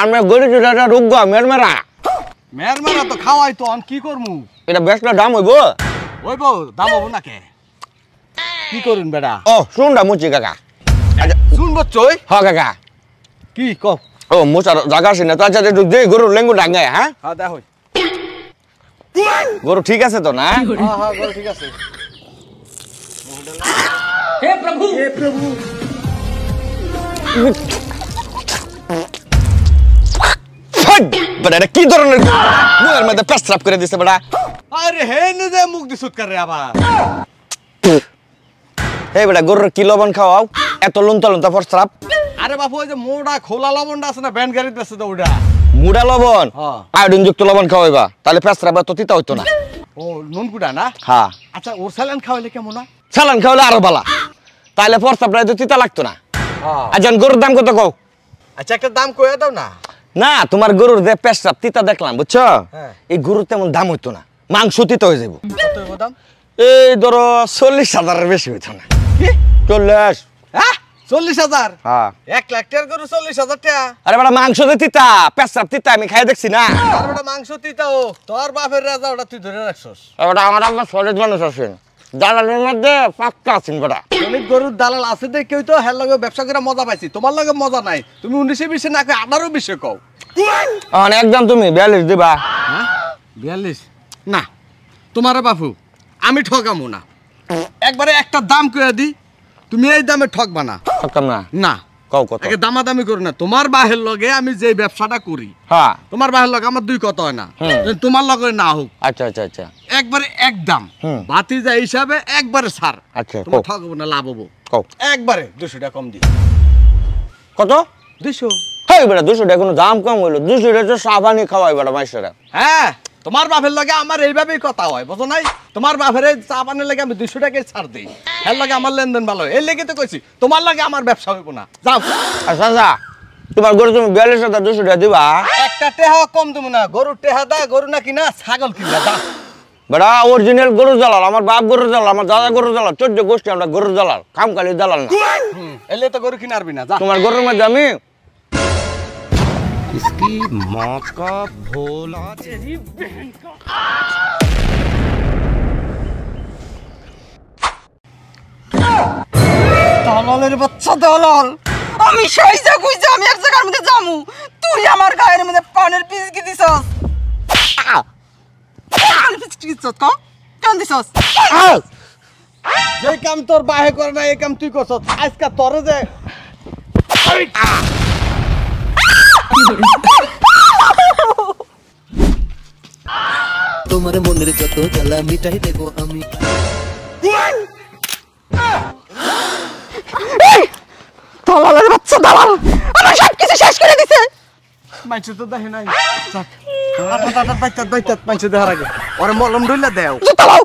আমি গরু যেটা রোগ মেরমেরা মেরমেরা তো খাওয়াই তো কি করমু এটা বেশটা দাম হইব হইব দাম হবো না কে কি করুন বেটা ও শুনডা মুচি কাকা শুনবো চই হ কাকা কি কও ও মুচার জায়গা আছে না তো আচ্ছা একটু দে গরু লেঙ্গু ডাঙ্গায় হ্যাঁ হ্যাঁ দেখো গরু ঠিক আছে তো না হ্যাঁ হ্যাঁ গরু ঠিক আছে হে প্রভু বেটা এটা কি ধরনের মুখের মধ্যে পেস্ট্রাপ করে দিছে বেটা আরে হে নিজে মুখ দি সুট করে আবার এই বেটা গরুর কি লবণ খাওয়াও এত লুনতা লুনতা পেস্ট্রাপ আরে বাপু ওই যে মোড়া খোলা লবণটা আছে না ব্যান্ড গাড়িতে আছে তো ওটা মুড়া লবণ আয়োডিন যুক্ত লবণ খাওয়াইবা তাহলে পেস্ট্রাপ এত তিতা হইতো না ও নুন কুড়া না হ্যাঁ আচ্ছা ওর স্যালাইন খাওয়াইলে কেমন না স্যালাইন খাওয়ালে আরো ভালো তাহলে পেস্ট্রাপটা এত তিতা লাগতো না আচ্ছা গরুর দাম কত কও আচ্ছা একটা দাম কইয়া দাও না না তোমার গরুর যে পেস্ট্রাপ তিতা দেখলাম বুঝছো এই গরুর তেমন দাম হইতো না মাংস তিতা হয়ে যাবো কত হইব দাম এই ধরো 40,000-এর বেশি হইতো না কি 40 হ্যাঁ 40,000 হ্যাঁ 1 লাখ টাকার গরু 40,000 টাকা আরে বেটা মাংস যে তিতা পেস্ট্রাপ তিতা আমি খাই দেখছি না আর ওটা মাংস তিতাও তোর বাপের রাজা ওটা তুই ধরে রাখছস বেটা আমার আপনার সলিড মানুষ আছেন দালালের মধ্যে পাক্কা আছেন বেটা অনেক গরুর দালাল আছে দেখেই তো হের লগে ব্যবসা করে মজা পাইছি তোমার লগে মজা নাই তুমি 19-20 না কই 18-20 কও একদম তুমি 42 দিবা হ্যাঁ 42 না তোমার বাপু আমি ঠকামু না একবারে একটা দাম কইয়া দি তুমি এই দামে ঠকবা না ঠকতাম না না কও কত আগে দামাদামি করো না তোমার বাহের লগে আমি যে ব্যবসাটা করি হ্যাঁ তোমার বাহের লগে আমার দুই কথা হয় না তোমার লগে না হোক আচ্ছা আচ্ছা আচ্ছা একবারে একদম ভাতিজা হিসাবে একবারে ছাড় আচ্ছা তোমার ঠকবো না লাভ হবো কও একবারে 200 টাকা কম দি কত 200 হেই বেটা 200 টাকা কোনো দাম কম হইলো 200 টাকা তো সাবানি খাওয়াই বেটা মাইসেরা হ্যাঁ তোমার বাপের লগে আমার এইভাবেই কথা হয় বুঝো নাই তোমার বাপের চা পানের লাগে আমি 200 টাকায় ছাড় দেই এর লগে আমার লেনদেন ভালো এই লেগে তো কইছি তোমার লগে আমার ব্যবসা হইব না যাও আচ্ছা আচ্ছা তোমার গরু তুমি 42,200 টাকা দিবা একটা টেহা কম দেব না গরু টেহা দা গরু না কিনা ছাগল কিনা দা বেটা অরিজিনাল গরু জালাল আমার বাপ গরু জালাল আমার দাদা গরু জালাল 14 গোষ্ঠী আমরা গরু জালাল কামকালি দালাল না এলে তো গরু কিনারবি না যা তোমার গরুর মধ্যে আমি इसकी माँ का भोला तेरी बहन का দালালের বাচ্চা দালাল আমি সাইজা কইজা আমি এক জায়গার মধ্যে যামু তুই আমার গায়ের মধ্যে পানের পিস কি দিছস পানের পিস কি দিছস ক কেন দিছস যে কাম তোর বাহে করে না এই কাম তুই করছস আজকে তোরে যে তোমার মনের যত জ্বালা মিটাই দেবো আমি দালালের বাচ্চা দালাল আমার সব কিছু শেষ করে দিছে মাইছে তো দেখে নাই যাক আটা বাইতাত মাইছে দেখার আগে ওরে মলম ডইলা দেও জুতা লাও